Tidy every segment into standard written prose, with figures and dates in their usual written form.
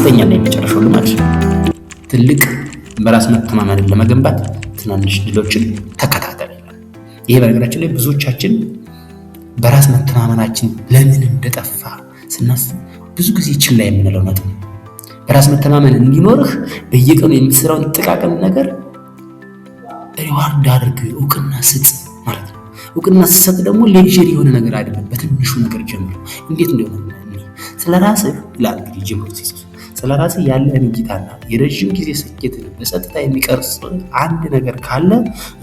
አምስተኛና የመጨረሻው ልማድ ትልቅ በራስ መተማመንን ለመገንባት ትናንሽ ድሎችን ተከታተል ይላል። ይሄ በነገራችን ላይ ብዙዎቻችን በራስ መተማመናችን ለምን እንደጠፋ ስናስብ ብዙ ጊዜ ችላ የምንለው ነጥብ ነው። በራስ መተማመን እንዲኖርህ በየቀኑ የምትሰራውን ጥቃቅን ነገር ሪዋርድ አድርግ፣ እውቅና ስጥ ማለት ነው። እውቅና ስትሰጥ ደግሞ ሌክዠሪ የሆነ ነገር አይደለም፣ በትንሹ ነገር ጀምሮ እንዴት እንደሆነ ስለራስህ ይላል እንግዲህ ጅምሩ ሲጽፍ ስለራስህ ያለህን እይታና የረዥም ጊዜ ስኬትን በጸጥታ የሚቀርጽ አንድ ነገር ካለ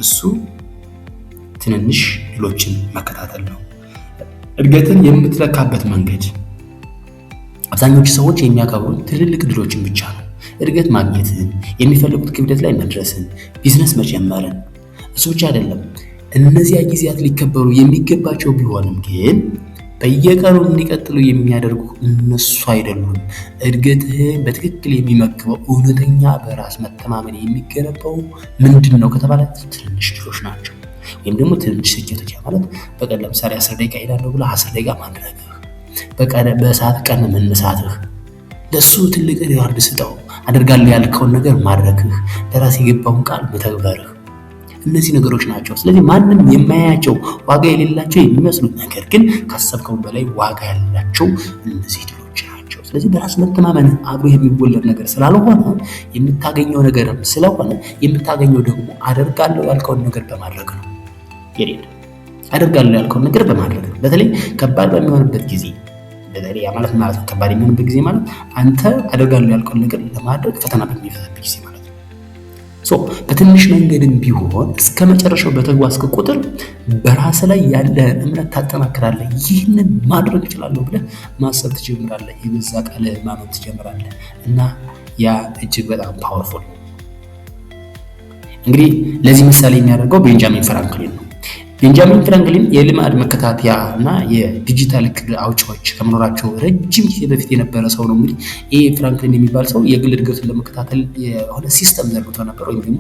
እሱ ትንንሽ ድሎችን መከታተል ነው። እድገትን የምትለካበት መንገድ አብዛኞቹ ሰዎች የሚያከብሩት ትልልቅ ድሎችን ብቻ ነው። እድገት ማግኘትን፣ የሚፈልጉት ክብደት ላይ መድረስን፣ ቢዝነስ መጀመርን። እሱ ብቻ አይደለም። እነዚያ ጊዜያት ሊከበሩ የሚገባቸው ቢሆንም ግን በየቀኑ እንዲቀጥሉ የሚያደርጉ እነሱ አይደሉም። እድገትህን በትክክል የሚመግበው እውነተኛ በራስ መተማመን የሚገነባው ምንድን ነው ከተባለ ትንንሽ ድሎች ናቸው። ወይም ደግሞ ትንንሽ ስኬቶች ማለት በቀን ለምሳሌ 10 ደቂቃ ሄዳለሁ ብለህ 10 ደቂቃ ማድረግህ፣ በሰዓት ቀን መነሳትህ፣ ለእሱ ትልቅ ሪዋርድ ስጠው። አደርጋለሁ ያልከውን ነገር ማድረግህ፣ ለራስ የገባውን ቃል መተግበርህ፣ እነዚህ ነገሮች ናቸው። ስለዚህ ማንም የማያያቸው ዋጋ የሌላቸው የሚመስሉት ነገር ግን ካሰብከው በላይ ዋጋ ያላቸው እነዚህ ድሎች ናቸው። ስለዚህ በራስ መተማመን አብሮ የሚወለድ ነገር ስላልሆነ የምታገኘው ነገርም ስለሆነ የምታገኘው ደግሞ አደርጋለሁ ያልከውን ነገር በማድረግ ነው። አደርጋለሁ ያልከውን ነገር በማድረግ ነው። በተለይ ከባድ በሚሆንበት ጊዜ በተለይ ማለት ከባድ የሚሆንበት ጊዜ ማለት አንተ አደርጋለሁ ያልከውን ነገር ለማድረግ ፈተና በሚፈታበት ጊዜ ማለት ነው። በትንሽ መንገድም ቢሆን እስከ መጨረሻው በተጓዝክ ቁጥር በራስ ላይ ያለህን እምነት ታጠናክራለህ። ይህንን ማድረግ እችላለሁ ብለህ ማሰብ ትጀምራለህ። የበዛ ቃል ማመን ትጀምራለህ እና ያ እጅግ በጣም ፓወርፉል። እንግዲህ ለዚህ ምሳሌ የሚያደርገው ቤንጃሚን ፍራንክሊን ነው። ቤንጃሚን ፍራንክሊን የልማድ መከታተያ እና የዲጂታል እቅድ አውጪዎች ከመኖራቸው ረጅም ጊዜ በፊት የነበረ ሰው ነው። እንግዲህ ይህ ፍራንክሊን የሚባል ሰው የግል እድገቱን ለመከታተል የሆነ ሲስተም ዘርግቶ ነበር፣ ወይም ደግሞ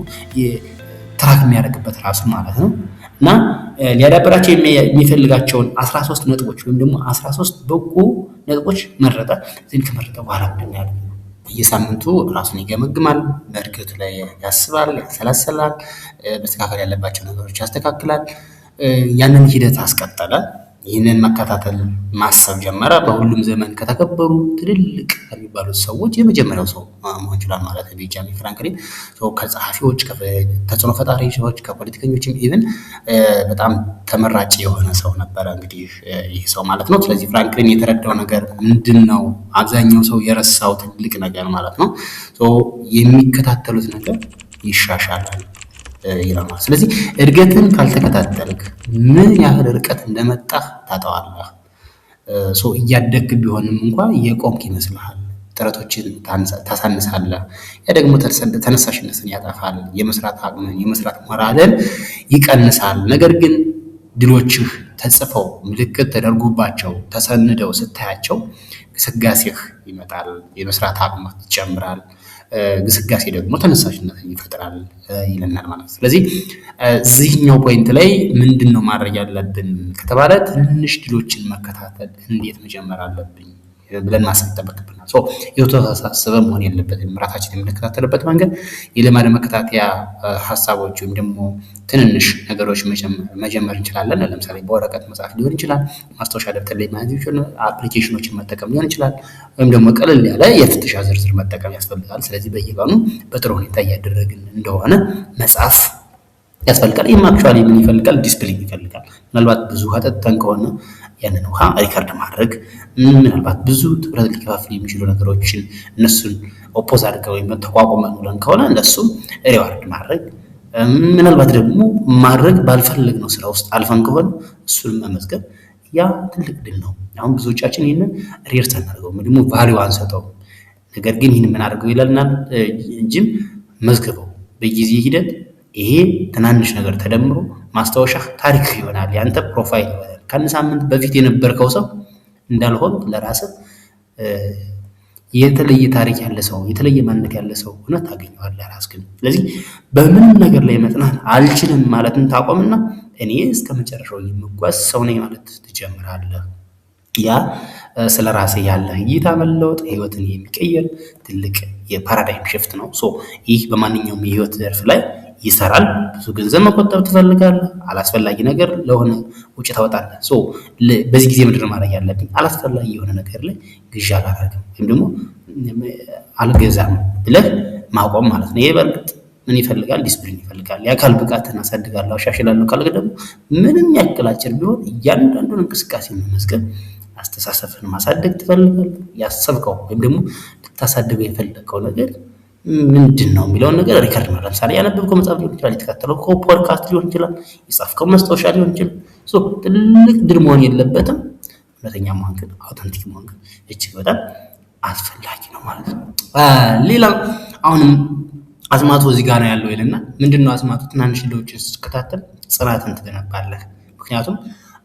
ትራክ የሚያደርግበት ራሱ ማለት ነው። እና ሊያዳበራቸው የሚፈልጋቸውን 13 ነጥቦች ወይም ደግሞ 13 በጎ ነጥቦች መረጠ። እዚህን ከመረጠ በኋላ ምንድን ያለ በየሳምንቱ ራሱን ይገመግማል፣ በእድገቱ ላይ ያስባል፣ ያሰላሰላል፣ መስተካከል ያለባቸው ነገሮች ያስተካክላል። ያንን ሂደት አስቀጠለ። ይህንን መከታተል ማሰብ ጀመረ። በሁሉም ዘመን ከተከበሩ ትልልቅ ከሚባሉት ሰዎች የመጀመሪያው ሰው መሆን ችሏል ማለት ነው ቤንጃሚን ፍራንክሊን። ከጸሐፊዎች፣ ከተጽዕኖ ፈጣሪዎች፣ ከፖለቲከኞችም ኢቭን በጣም ተመራጭ የሆነ ሰው ነበረ እንግዲህ ይህ ሰው ማለት ነው። ስለዚህ ፍራንክሊን የተረዳው ነገር ምንድን ነው? አብዛኛው ሰው የረሳው ትልቅ ነገር ማለት ነው። የሚከታተሉት ነገር ይሻሻላል ይላል። ስለዚህ እድገትን ካልተከታተልክ ምን ያህል ርቀት እንደመጣህ ታጠዋለህ። እያደግክ ቢሆንም እንኳን የቆምክ ይመስልሃል። ጥረቶችን ታሳንሳለህ። ያ ደግሞ ተነሳሽነትን ያጠፋል። የመስራት አቅምን፣ የመስራት ሞራልን ይቀንሳል። ነገር ግን ድሎችህ ተጽፈው ምልክት ተደርጎባቸው ተሰንደው ስታያቸው ግስጋሴህ ይመጣል፣ የመስራት አቅምህ ይጨምራል። ግስጋሴ ደግሞ ተነሳሽነትን ይፈጥራል ይለናል ማለት ነው። ስለዚህ እዚህኛው ፖይንት ላይ ምንድን ነው ማድረግ ያለብን ከተባለ ትንንሽ ድሎችን መከታተል እንዴት መጀመር አለብኝ ብለን ማሰብ ይጠበቅብናል። የተወሳሰበ መሆን የለበትም። ራሳችን የምንከታተልበት መንገድ የልማድ መከታተያ ሀሳቦች ወይም ደግሞ ትንንሽ ነገሮች መጀመር እንችላለን። ለምሳሌ በወረቀት መጻፍ ሊሆን ይችላል፣ ማስታወሻ ደብተር ላይ መያዝ ይችላል፣ አፕሊኬሽኖችን መጠቀም ሊሆን ይችላል፣ ወይም ደግሞ ቀለል ያለ የፍተሻ ዝርዝር መጠቀም ያስፈልጋል። ስለዚህ በየቀኑ በጥሩ ሁኔታ እያደረግን እንደሆነ መጻፍ ያስፈልጋል። ይህም አክቹዋሊ ምን ይፈልጋል? ዲስፕሊን ይፈልጋል። ምናልባት ብዙ ውሃ ጠጥተን ከሆነ ያንን ውሃ ሪከርድ ማድረግ፣ ምናልባት ብዙ ትኩረት ሊከፋፍሉ የሚችሉ ነገሮችን እነሱን ኦፖዝ አድርገን ወይም ተቋቁመን ውለን ከሆነ እነሱም ሪዋርድ ማድረግ፣ ምናልባት ደግሞ ማድረግ ባልፈለግነው ስራ ውስጥ አልፈን ከሆነ እሱን መመዝገብ፣ ያ ትልቅ ድል ነው። አሁን ብዙዎቻችን ይህንን ሬርት አናደርገው ወይም ደግሞ ቫሊዩ አንሰጠው። ነገር ግን ይህን ምን አድርገው ይላልናል እንጂም መዝግበው በጊዜ ሂደት ይሄ ትናንሽ ነገር ተደምሮ ማስታወሻ ታሪክ ይሆናል። ያንተ ፕሮፋይል ይሆናል። ከአንድ ሳምንት በፊት የነበርከው ሰው እንዳልሆን ለራስህ የተለየ ታሪክ ያለ ሰው፣ የተለየ ማንነት ያለ ሰው ሆነህ ታገኘዋለህ ራስህን። ስለዚህ በምንም ነገር ላይ መጽናት አልችልም ማለትን ታቆምና እኔ እስከ መጨረሻው የምጓዝ ሰው ነኝ ማለት ትጀምራለህ። ያ ስለ ራስህ ያለህ እይታ መለወጥ ህይወትን የሚቀይር ትልቅ የፓራዳይም ሽፍት ነው። ይህ በማንኛውም የህይወት ዘርፍ ላይ ይሰራል። ብዙ ገንዘብ መቆጠብ ትፈልጋለህ፣ አላስፈላጊ ነገር ለሆነ ውጭ ታወጣለህ። በዚህ ጊዜ ምንድን ነው ማድረግ ያለብኝ? አላስፈላጊ የሆነ ነገር ላይ ግዢ አላደርግም ወይም ደግሞ አልገዛም ብለህ ማቆም ማለት ነው። ይሄ በእርግጥ ምን ይፈልጋል? ዲስፕሊን ይፈልጋል። የአካል ብቃትን አሳድጋለሁ አሻሽላለሁ ካልክ ደግሞ ምንም ያክል አጭር ቢሆን እያንዳንዱን እንቅስቃሴ መመዝገብ፣ አስተሳሰብን ማሳደግ ትፈልጋለህ። ያሰብከው ወይም ደግሞ ልታሳድገው የፈለግከው ነገር ምንድን ነው የሚለውን ነገር ሪከርድ ነው። ለምሳሌ ያነበብከው መጽሐፍ ሊሆን ይችላል፣ የተከተልከው ፖድካስት ሊሆን ይችላል፣ የጻፍከው መስታወሻ ሊሆን ይችላል። ትልቅ ድል መሆን የለበትም። እውነተኛ መሆን ግን አውተንቲክ መሆን ግን እጅግ በጣም አስፈላጊ ነው ማለት ነው። ሌላ አሁንም አስማቱ እዚህ ጋር ነው ያለው ይልና ምንድነው አስማቱ? ትናንሽ ድሎችን ስትከታተል ጽናትን ትገነባለህ። ምክንያቱም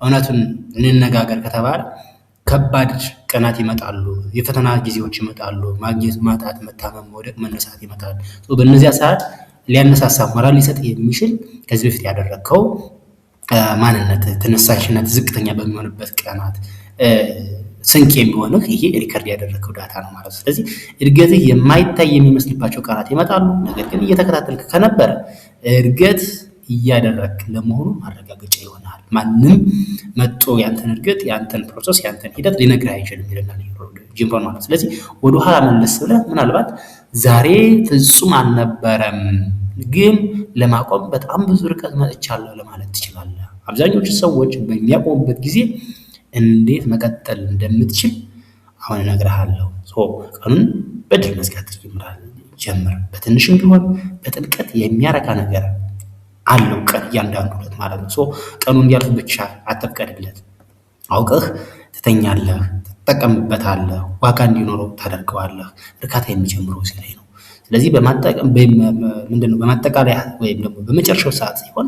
እውነቱን እንነጋገር ከተባለ ከባድ ቀናት ይመጣሉ፣ የፈተና ጊዜዎች ይመጣሉ፣ ማግኘት፣ ማጣት፣ መታመም፣ መውደቅ፣ መነሳት ይመጣል። በእነዚያ ሰዓት ሊያነሳሳ ሞራል ሊሰጥ የሚችል ከዚህ በፊት ያደረግከው ማንነት ተነሳሽነት ዝቅተኛ በሚሆንበት ቀናት ስንቅ የሚሆንህ ይሄ ሪከርድ ያደረግከው ዳታ ነው ማለት ነው። ስለዚህ እድገትህ የማይታይ የሚመስልባቸው ቀናት ይመጣሉ። ነገር ግን እየተከታተልክ ከነበረ እድገት እያደረግክ ለመሆኑ ማረጋገጫ ይሆናል። ማንም መጥቶ ያንተን እድገት፣ ያንተን ፕሮሰስ፣ ያንተን ሂደት ሊነግርህ አይችልም ይለናል ጂም ሮን ማለት። ስለዚህ ወደኋላ መለስ ብለህ ምናልባት ዛሬ ፍጹም አልነበረም ግን ለማቆም በጣም ብዙ ርቀት መጥቻለሁ ለማለት ትችላለህ። አብዛኞቹ ሰዎች በሚያቆሙበት ጊዜ እንዴት መቀጠል እንደምትችል አሁን እነግርሃለሁ። ቀኑን በድል መዝጋት ጀምር። በትንሽም ቢሆን በጥልቀት የሚያረካ ነገር አለው ቀን እያንዳንዱ ዕለት ማለት ነው። ቀኑ እንዲያልፍ ብቻ አትፍቀድለት። አውቀህ ትተኛለህ፣ ትጠቀምበታለህ፣ ዋጋ እንዲኖረው ታደርገዋለህ። እርካታ የሚጀምረው እዚህ ላይ ነው። ስለዚህ በማጠቃለያ ወይም ደግሞ በመጨረሻው ሰዓት ሲሆን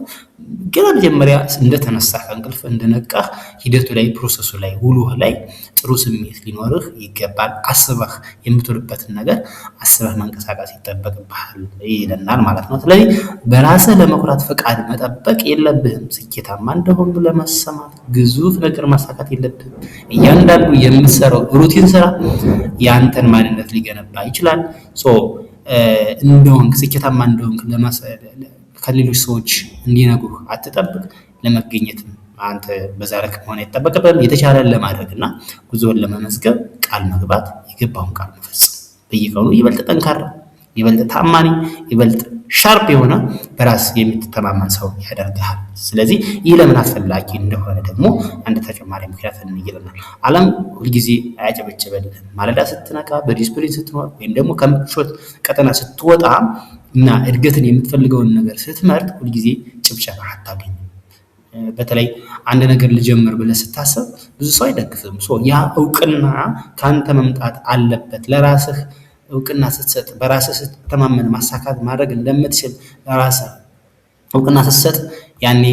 ገና መጀመሪያ እንደተነሳ ከእንቅልፍ እንደነቃህ ሂደቱ ላይ ፕሮሰሱ ላይ ውሎህ ላይ ጥሩ ስሜት ሊኖርህ ይገባል። አስበህ የምትውልበትን ነገር አስበህ መንቀሳቀስ ይጠበቅብሃል ይለናል ማለት ነው። ስለዚህ በራስህ ለመኩራት ፈቃድ መጠበቅ የለብህም። ስኬታማ እንደሆን ለመሰማት ግዙፍ ነገር ማሳካት የለብህም። እያንዳንዱ የምትሰራው ሩቲን ስራ የአንተን ማንነት ሊገነባ ይችላል። እንደሆንክ ስኬታማ እንደሆንክ ከሌሎች ሰዎች እንዲነግሩህ አትጠብቅ። ለመገኘትም አንተ በዛ ልክ መሆን አይጠበቅብህም። የተቻለን ለማድረግ እና ጉዞውን ለመመዝገብ ቃል መግባት፣ የገባውን ቃል መፈጸም፣ በየቀኑ ይበልጥ ጠንካራ፣ ይበልጥ ታማኒ፣ ይበልጥ ሻርፕ የሆነ በራስ የምትተማመን ሰው ያደርግሃል። ስለዚህ ይህ ለምን አስፈላጊ እንደሆነ ደግሞ አንድ ተጨማሪ ምክንያት እንይለናል። ዓለም ሁልጊዜ አያጨበጭበልህም። ማለዳ ስትነቃ፣ በዲስፕሊን ስትኖር ወይም ደግሞ ከምቾት ቀጠና ስትወጣ እና እድገትን የምትፈልገውን ነገር ስትመርጥ ሁልጊዜ ጭብጨባ አታገኝም። በተለይ አንድ ነገር ልጀምር ብለህ ስታስብ ብዙ ሰው አይደግፍም። ያ እውቅና ከአንተ መምጣት አለበት። ለራስህ እውቅና ስትሰጥ፣ በራስህ ስትተማመን ማሳካት ማድረግ እንደምትችል ለራስህ እውቅና ስትሰጥ ያኔ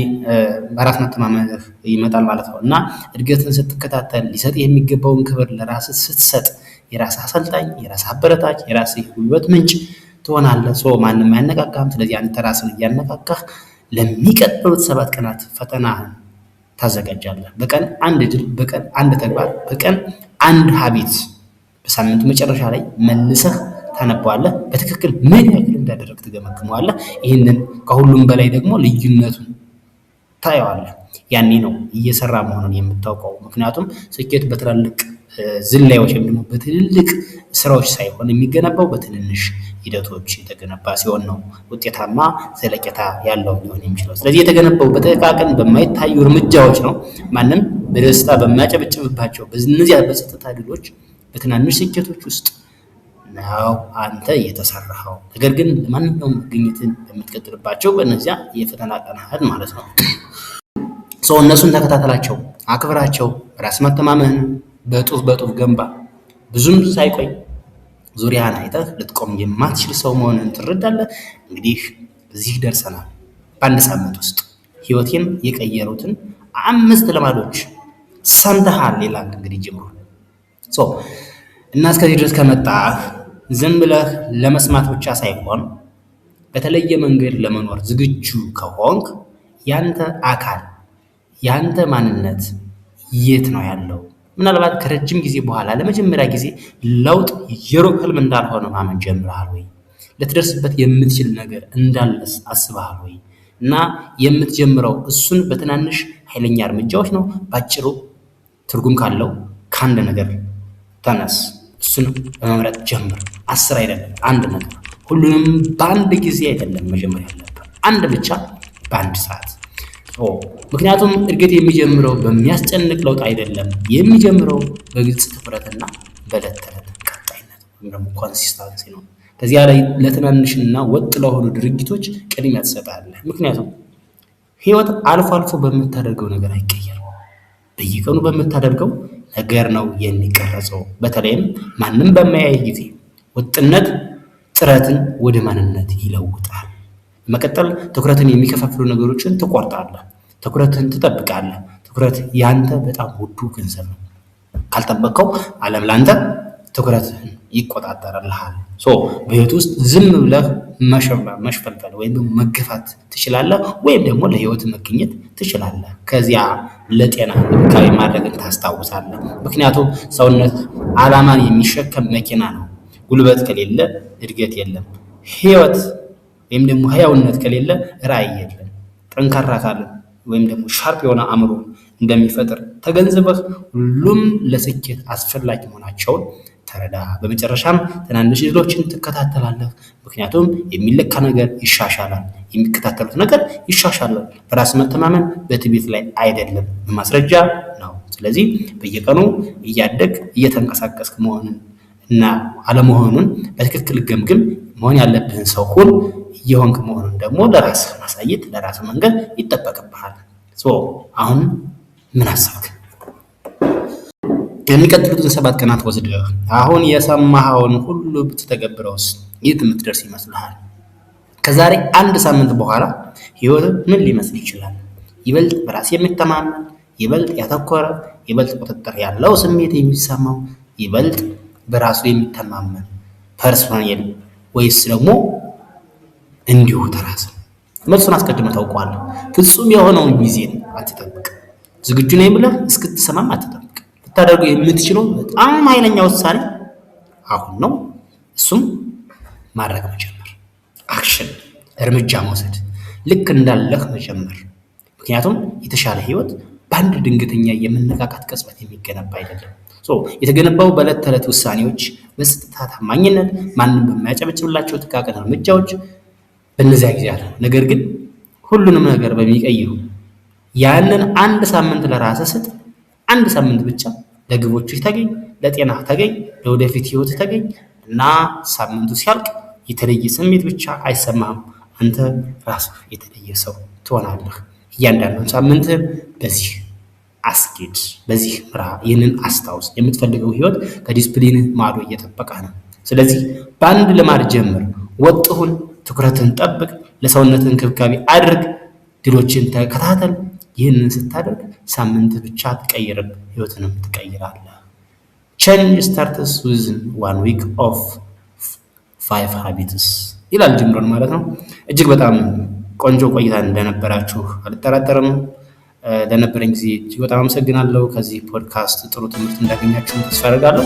በራስ መተማመንህ ይመጣል ማለት ነው። እና እድገትን ስትከታተል ሊሰጥ የሚገባውን ክብር ለራስህ ስትሰጥ የራስህ አሰልጣኝ፣ የራስህ አበረታች፣ የራስህ ጉልበት ምንጭ ትሆናለህ። ማንም አያነቃቃህም። ስለዚህ አንተ ራስህን እያነቃቃህ ለሚቀጥሉት 7 ቀናት ፈተናህን ታዘጋጃለህ። በቀን አንድ ድል፣ በቀን አንድ ተግባር፣ በቀን አንድ ሀቢት በሳምንቱ መጨረሻ ላይ መልሰህ ታነበዋለህ። በትክክል ምን ያክል እንዳደረግ ትገመግመዋለህ። ይህንን ከሁሉም በላይ ደግሞ ልዩነቱን ታየዋለህ። ያኔ ነው እየሰራ መሆኑን የምታውቀው። ምክንያቱም ስኬት በትላልቅ ዝላዮች ወይም ደግሞ በትልልቅ ስራዎች ሳይሆን የሚገነባው በትንንሽ ሂደቶች የተገነባ ሲሆን ነው ውጤታማ ዘለቄታ ያለው ሊሆን የሚችለው። ስለዚህ የተገነባው በጥቃቅን በማይታዩ እርምጃዎች ነው። ማንም በደስታ በማያጨበጭብባቸው በእነዚያ በጸጥታ ድሎች፣ በትናንሽ ስኬቶች ውስጥ ነው አንተ እየተሰራኸው። ነገር ግን ለማንኛውም መገኘትን በምትቀጥልባቸው በእነዚያ የፈተና ቀናት ማለት ነው። እነሱን ተከታተላቸው፣ አክብራቸው፣ በራስ መተማመን በጡፍ ገንባ። ብዙም ሳይቆይ ዙሪያን አይተህ ልትቆም የማትችል ሰው መሆንን ትረዳለህ። እንግዲህ እዚህ ደርሰናል። በአንድ ሳምንት ውስጥ ህይወቴን የቀየሩትን 5 ልማዶች ሰምተሃል ይላል እንግዲህ ጀምሮ እና እስከዚህ ድረስ ከመጣህ ዝም ብለህ ለመስማት ብቻ ሳይሆን በተለየ መንገድ ለመኖር ዝግጁ ከሆንክ ያንተ አካል፣ ያንተ ማንነት የት ነው ያለው? ምናልባት ከረጅም ጊዜ በኋላ ለመጀመሪያ ጊዜ ለውጥ የሩቅ ህልም እንዳልሆነ ማመን ጀምረሃል ወይ? ልትደርስበት የምትችል ነገር እንዳለስ አስበሃል ወይ? እና የምትጀምረው እሱን በትናንሽ ኃይለኛ እርምጃዎች ነው። ባጭሩ ትርጉም ካለው ከአንድ ነገር ተነስ፣ እሱን በመምረጥ ጀምር። 10 አይደለም፣ አንድ ነገር። ሁሉንም በአንድ ጊዜ አይደለም መጀመር ያለብህ፣ አንድ ብቻ በአንድ ሰዓት። ምክንያቱም እድገት የሚጀምረው በሚያስጨንቅ ለውጥ አይደለም። የሚጀምረው በግልጽ ትኩረትና በዕለት ተዕለት ቀጣይነት ወይም ደግሞ ኮንሲስታንሲ ነው። ከዚያ ላይ ለትናንሽና ወጥ ለሆኑ ድርጊቶች ቅድሚያ ትሰጣለህ። ምክንያቱም ህይወት አልፎ አልፎ በምታደርገው ነገር አይቀየርም። በየቀኑ በምታደርገው ነገር ነው የሚቀረጸው። በተለይም ማንም በማያይ ጊዜ ወጥነት ጥረትን ወደ ማንነት ይለውጣል። መቀጠል ትኩረትን የሚከፋፍሉ ነገሮችን ትቆርጣለህ። ትኩረትን ትጠብቃለህ። ትኩረት ያንተ በጣም ውዱ ገንዘብ ነው። ካልጠበቅከው ዓለም ላንተ ትኩረትህን ይቆጣጠርልሃል። በህይወት ውስጥ ዝም ብለህ መሽፈልፈል ወይም መገፋት ትችላለህ፣ ወይም ደግሞ ለህይወት መገኘት ትችላለህ። ከዚያ ለጤና እንክብካቤ ማድረግን ታስታውሳለህ። ምክንያቱም ሰውነት ዓላማን የሚሸከም መኪና ነው። ጉልበት ከሌለ እድገት የለም። ህይወት ወይም ደግሞ ህያውነት ከሌለ ራዕይ የለም። ጠንካራ አካል ወይም ደግሞ ሻርፕ የሆነ አእምሮ እንደሚፈጥር ተገንዝበህ ሁሉም ለስኬት አስፈላጊ መሆናቸውን ተረዳ። በመጨረሻም ትናንሽ ድሎችን ትከታተላለህ። ምክንያቱም የሚለካ ነገር ይሻሻላል፣ የሚከታተሉት ነገር ይሻሻላል። በራስ መተማመን በትዕቢት ላይ አይደለም፣ በማስረጃ ነው። ስለዚህ በየቀኑ እያደግ እየተንቀሳቀስክ መሆኑን እና አለመሆኑን በትክክል ገምግም። መሆን ያለብህን ሰው ሁን። እየሆንክ መሆኑን ደግሞ ለራስህ ማሳየት፣ ለራስህ መንገድ ይጠበቅብሃል። አሁን ምን አሰብክ? የሚቀጥሉትን 7 ቀናት ወስደህ አሁን የሰማኸውን ሁሉ ብትተገብረውስ የት የምትደርስ ይመስልሃል? ከዛሬ 1 ሳምንት በኋላ ህይወት ምን ሊመስል ይችላል? ይበልጥ በራስ የሚተማመን፣ ይበልጥ ያተኮረ፣ ይበልጥ ቁጥጥር ያለው ስሜት የሚሰማው፣ ይበልጥ በራሱ የሚተማመን ፐርሶኔል፣ ወይስ ደግሞ እንዲሁ ተራስ? መልሱን አስቀድመህ ታውቀዋለህ። ፍጹም የሆነውን ጊዜን አትጠብቅ። ዝግጁ ነኝ ብለህ እስክትሰማም አትጠብቅ። ልታደርገው የምትችለው በጣም ኃይለኛ ውሳኔ አሁን ነው። እሱም ማድረግ መጀመር፣ አክሽን፣ እርምጃ መውሰድ፣ ልክ እንዳለህ መጀመር። ምክንያቱም የተሻለ ህይወት በአንድ ድንገተኛ የመነቃቃት ቅጽበት የሚገነባ አይደለም። የተገነባው በዕለት ተዕለት ውሳኔዎች፣ በጸጥታ ታማኝነት፣ ማንም በማያጨበጭብላቸው ጥቃቅን እርምጃዎች፣ በእነዚያ ጊዜያት ነው። ነገር ግን ሁሉንም ነገር በሚቀይሩ ያንን 1 ሳምንት ለራስህ ስጥ። 1 ሳምንት ብቻ ለግቦችህ ተገኝ፣ ለጤናህ ተገኝ፣ ለወደፊት ህይወትህ ተገኝ እና ሳምንቱ ሲያልቅ የተለየ ስሜት ብቻ አይሰማህም። አንተ ራስህ የተለየ ሰው ትሆናለህ። እያንዳንዱን ሳምንትህን በዚህ አስጌድ፣ በዚህ ምራ። ይህንን አስታውስ። የምትፈልገው ህይወት ከዲስፕሊንህ ማዶ እየጠበቀ ነው። ስለዚህ በአንድ ልማድ ጀምር። ወጥሁን፣ ትኩረትን ጠብቅ፣ ለሰውነት እንክብካቤ አድርግ፣ ድሎችን ተከታተል። ይህንን ስታደርግ ሳምንት ብቻ ትቀይርም፣ ህይወትንም ትቀይራለህ። ቼንጅ ስታርትስ ዊዝን 1 ዊክ ኦፍ 5 ሃቢትስ ይላል ጅምሮን ማለት ነው። እጅግ በጣም ቆንጆ ቆይታ እንደነበራችሁ አልጠራጠርም። ለነበረኝ ጊዜ እጅግ በጣም አመሰግናለሁ። ከዚህ ፖድካስት ጥሩ ትምህርት እንዳገኛችሁ ተስፋ አደርጋለሁ።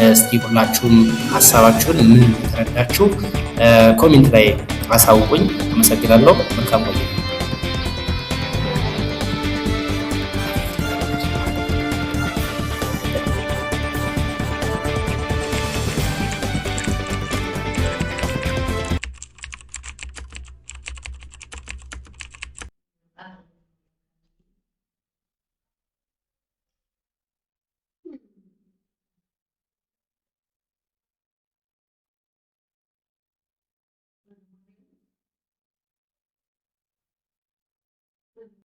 እስቲ ሁላችሁም ሀሳባችሁን ምን ተረዳችሁ ኮሜንት ላይ አሳውቁኝ። አመሰግናለሁ። መልካም ቆይታ